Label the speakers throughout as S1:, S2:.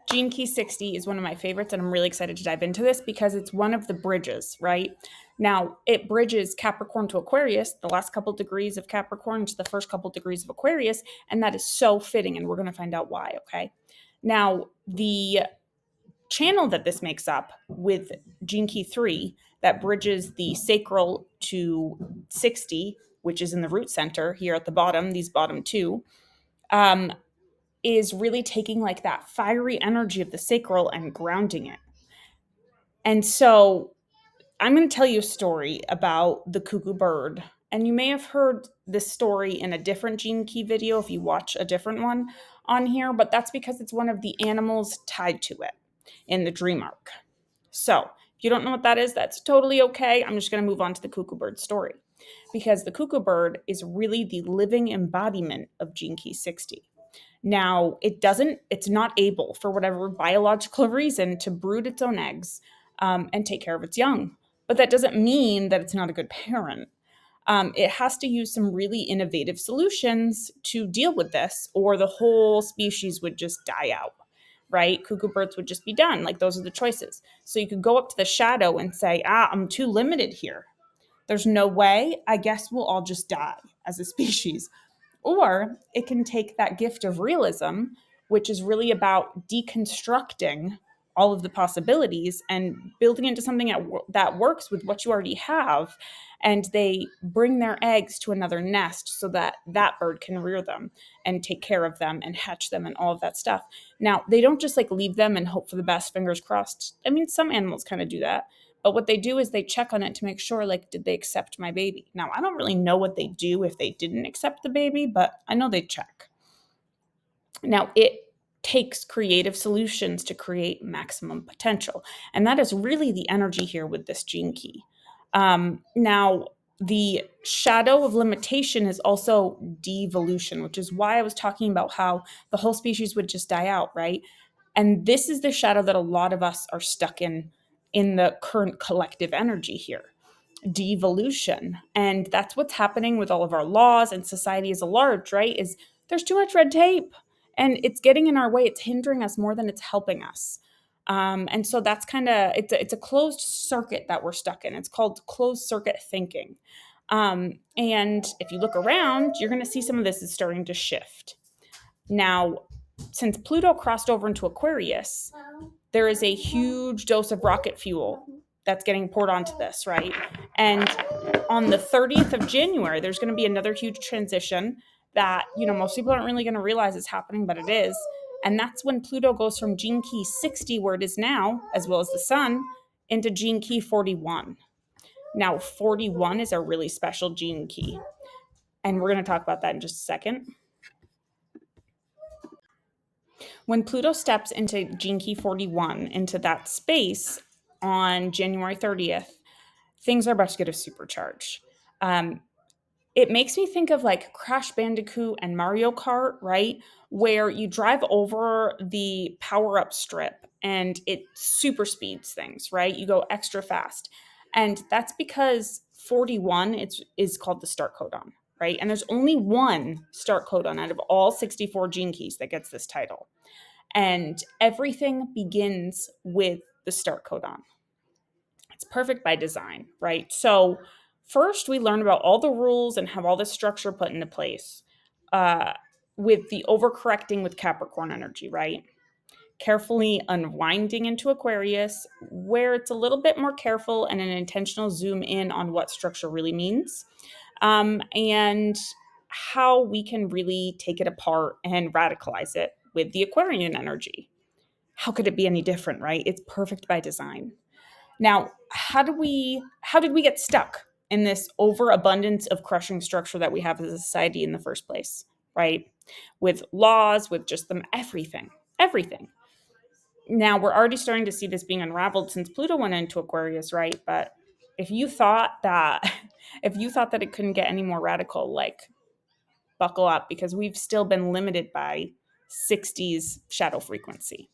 S1: Gene Key 60 is one of my favorites, and I'm really excited to dive into this because it's one of the bridges, right? Now, it bridges Capricorn to Aquarius, the last couple degrees of Capricorn to the first couple degrees of Aquarius, and that is so fitting, and we're going to find out why, okay? Now, the channel that this makes up with Gene Key 3 that bridges the sacral to 60, which is in the root center here at the bottom, these bottom two, um, is really taking like that fiery energy of the sacral and grounding it. And so I'm going to tell you a story about the cuckoo bird. And you may have heard this story in a different Gene Key video if you watch a different one on here, but that's because it's one of the animals tied to it in the dream arc. So if you don't know what that is, that's totally okay. I'm just going to move on to the cuckoo bird story because the cuckoo bird is really the living embodiment of Gene Key 60. Now, it's not able, for whatever biological reason, to brood its own eggs and take care of its young. But that doesn't mean that it's not a good parent. It has to use some really innovative solutions to deal with this, or the whole species would just die out, right? Cuckoo birds would just be done. Like, those are the choices. So you could go up to the shadow and say, I'm too limited here. There's no way. I guess we'll all just die as a species. Or it can take that gift of realism, which is really about deconstructing all of the possibilities and building into something that works with what you already have. And they bring their eggs to another nest so that that bird can rear them and take care of them and hatch them and all of that stuff. Now, they don't just like leave them and hope for the best, fingers crossed. I mean, some animals kind of do that. But what they do is they check on it to make sure, like, did they accept my baby? Now, I don't really know what they do if they didn't accept the baby, but I know they check. Now, it takes creative solutions to create maximum potential. And that is really the energy here with this gene key. Now, the shadow of limitation is also devolution, which is why I was talking about how the whole species would just die out, right? And this is the shadow that a lot of us are stuck in the current collective energy here, devolution. And that's what's happening with all of our laws and society as a large, right? Is there's too much red tape and it's getting in our way. It's hindering us more than it's helping us. And so that's kind of, it's a closed circuit that we're stuck in. It's called closed circuit thinking. And if you look around, you're going to see some of this is starting to shift. Now, since Pluto crossed over into Aquarius, there is a huge dose of rocket fuel that's getting poured onto this, right? And on the 30th of January, there's going to be another huge transition that, most people aren't really going to realize is happening, but it is. And that's when Pluto goes from Gene Key 60, where it is now, as well as the Sun, into Gene Key 41. Now, 41 is a really special gene key. And we're going to talk about that in just a second. When Pluto steps into Gene Key 41, into that space on January 30th, things are about to get a supercharge. It makes me think of like Crash Bandicoot and Mario Kart, right? Where you drive over the power-up strip and it super speeds things, right? You go extra fast. And that's because 41 is called the start codon, right? And there's only one start codon out of all 64 gene keys that gets this title. And everything begins with the start codon. It's perfect by design, right? So first, we learn about all the rules and have all this structure put into place with the overcorrecting with Capricorn energy, right? Carefully unwinding into Aquarius, where it's a little bit more careful and an intentional zoom in on what structure really means, and how we can really take it apart and radicalize it with the Aquarian energy. How could it be any different, right? It's perfect by design. Now, how did we get stuck in this overabundance of crushing structure that we have as a society in the first place, right? With laws, with just them, everything. Now, we're already starting to see this being unraveled since Pluto went into Aquarius, right? But if you thought that it couldn't get any more radical, like, buckle up, because we've still been limited by 60s shadow frequency.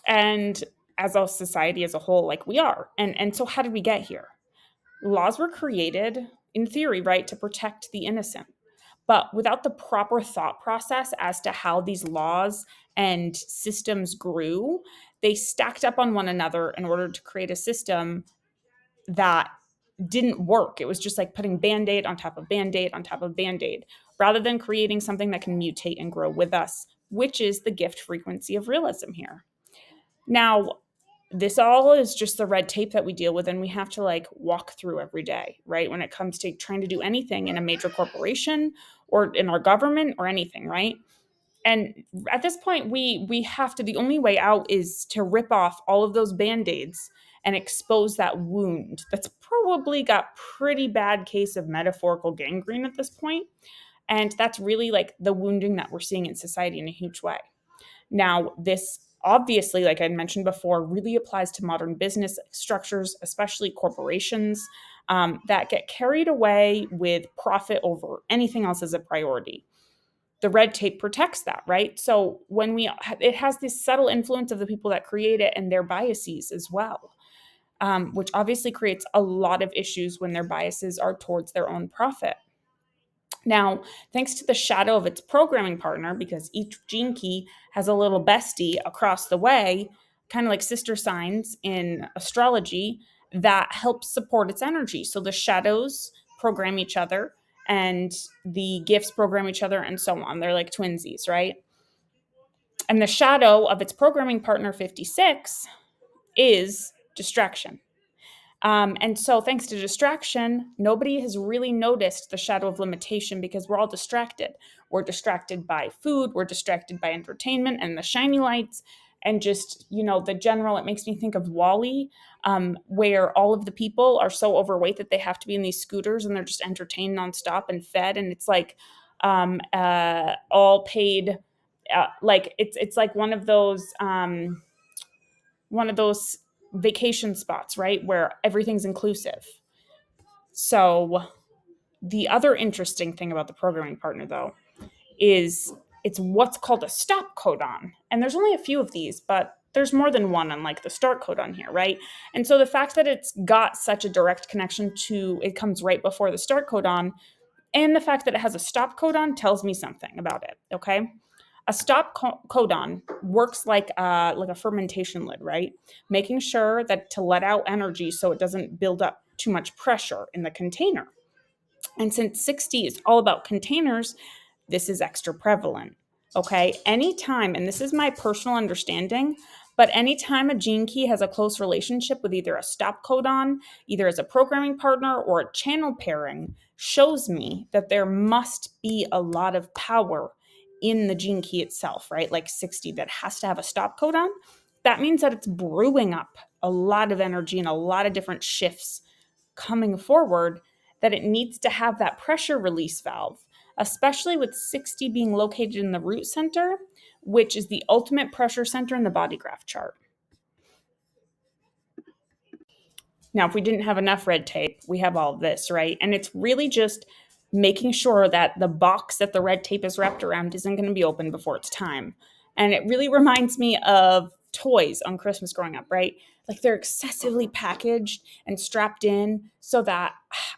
S1: And as a society as a whole, like we are. And so how did we get here? Laws were created in theory, right, to protect the innocent. But without the proper thought process as to how these laws and systems grew, they stacked up on one another in order to create a system that didn't work. It was just like putting band-aid on top of band-aid on top of band-aid, rather than creating something that can mutate and grow with us, which is the gift frequency of realism here. Now, this all is just the red tape that we deal with and we have to like walk through every day, right? When it comes to trying to do anything in a major corporation or in our government or anything, right? And at this point, we have to, the only way out is to rip off all of those band-aids and expose that wound that's probably got pretty bad case of metaphorical gangrene at this point. And that's really like the wounding that we're seeing in society in a huge way. Now, this obviously, like I mentioned before, really applies to modern business structures, especially corporations that get carried away with profit over anything else as a priority. The red tape protects that, right? So it has this subtle influence of the people that create it and their biases as well, which obviously creates a lot of issues when their biases are towards their own profit. Now, thanks to the shadow of its programming partner, because each gene key has a little bestie across the way, kind of like sister signs in astrology, that helps support its energy. So the shadows program each other and the gifts program each other and so on. They're like twinsies, right? And the shadow of its programming partner, 56, is distraction. And so, thanks to distraction, nobody has really noticed the shadow of limitation because we're all distracted. We're distracted by food, we're distracted by entertainment and the shiny lights, and just, the general. It makes me think of Wall-E, where all of the people are so overweight that they have to be in these scooters and they're just entertained nonstop and fed. And it's like all paid, like it's like one of those vacation spots, right? Where everything's inclusive. So the other interesting thing about the programming partner, though, is it's what's called a stop codon. And there's only a few of these, but there's more than one, unlike the start codon here, right? And so the fact that it's got such a direct connection to, it comes right before the start codon, and the fact that it has a stop codon tells me something about it, okay? A stop codon works like a fermentation lid, right? Making sure that to let out energy so it doesn't build up too much pressure in the container. And since 60 is all about containers, this is extra prevalent. Okay, anytime, and this is my personal understanding, but anytime a gene key has a close relationship with either a stop codon, either as a programming partner or a channel pairing, shows me that there must be a lot of power in the gene key itself, right? Like 60 that has to have a stop codon. That means that it's brewing up a lot of energy and a lot of different shifts coming forward, that it needs to have that pressure release valve, especially with 60 being located in the root center, which is the ultimate pressure center in the body graph chart. Now, if we didn't have enough red tape, we have all of this, right? And it's really just making sure that the box that the red tape is wrapped around isn't going to be open before it's time. And it really reminds me of toys on Christmas growing up, right? Like they're excessively packaged and strapped in so that,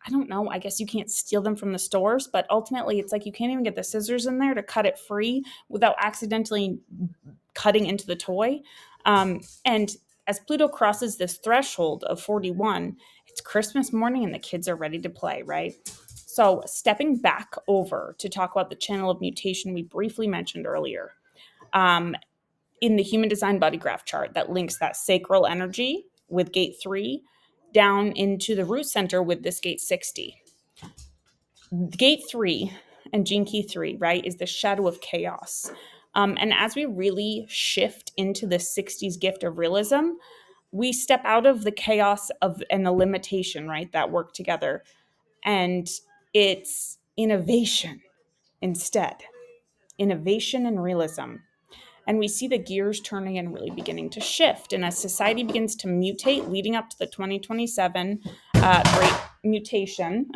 S1: I don't know, I guess you can't steal them from the stores, but ultimately it's like you can't even get the scissors in there to cut it free without accidentally cutting into the toy. And as Pluto crosses this threshold of 41, it's Christmas morning and the kids are ready to play, right? So stepping back over to talk about the channel of mutation we briefly mentioned earlier, in the human design body graph chart that links that sacral energy with gate 3 down into the root center with this gate 60. Gate 3 and gene key 3, right, is the shadow of chaos. And as we really shift into the 60s gift of realism, we step out of the chaos of and the limitation, right, that work together. And it's innovation instead. Innovation and realism. And we see the gears turning and really beginning to shift. And as society begins to mutate leading up to the 2027 great mutation,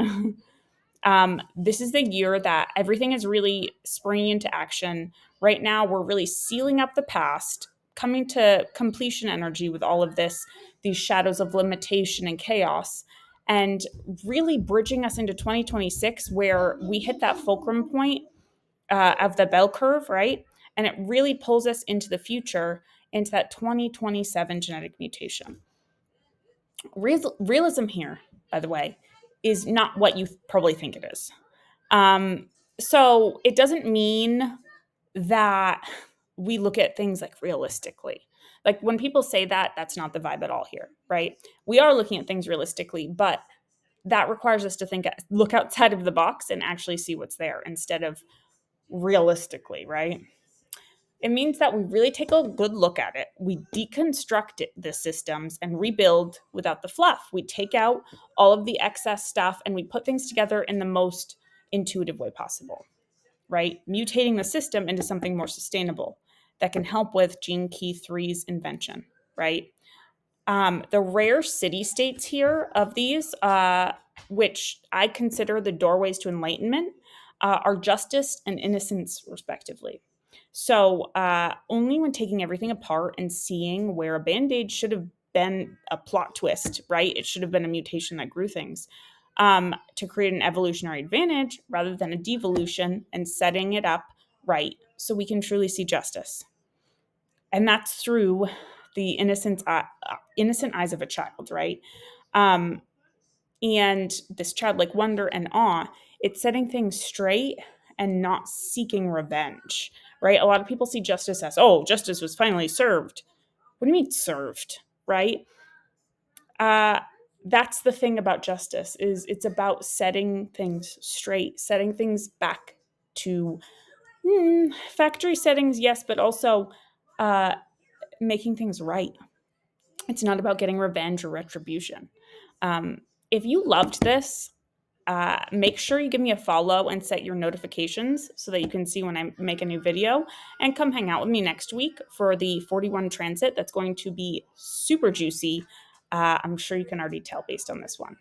S1: this is the year that everything is really springing into action. Right now, we're really sealing up the past, coming to completion energy with all of this, these shadows of limitation and chaos. and really bridging us into 2026, where we hit that fulcrum point of the bell curve, right? And it really pulls us into the future, into that 2027 genetic mutation. Realism here, by the way, is not what you probably think it is. So it doesn't mean that we look at things like realistically. Like when people say that, that's not the vibe at all here, right? We are looking at things realistically, but that requires us to look outside of the box and actually see what's there instead of realistically, right? It means that we really take a good look at it. We deconstruct the systems and rebuild without the fluff. We take out all of the excess stuff and we put things together in the most intuitive way possible, right? Mutating the system into something more sustainable that can help with Gene Key 3's invention, right? The rare city states here of these, which I consider the doorways to enlightenment, are justice and innocence, respectively. So only when taking everything apart and seeing where a band-aid should have been a plot twist, right? It should have been a mutation that grew things, to create an evolutionary advantage rather than a devolution, and setting it up right so we can truly see justice. And that's through the innocent eyes of a child, right? Um, and this childlike wonder and awe, it's setting things straight and not seeking revenge, right? A lot of people see justice as, oh, justice was finally served. What do you mean served, right? Uh, that's the thing about justice, is it's about setting things straight, setting things back to factory settings, yes, but also making things right. It's not about getting revenge or retribution. If you loved this, make sure you give me a follow and set your notifications so that you can see when I make a new video, and come hang out with me next week for the 41 transit. That's going to be super juicy. I'm sure you can already tell based on this one.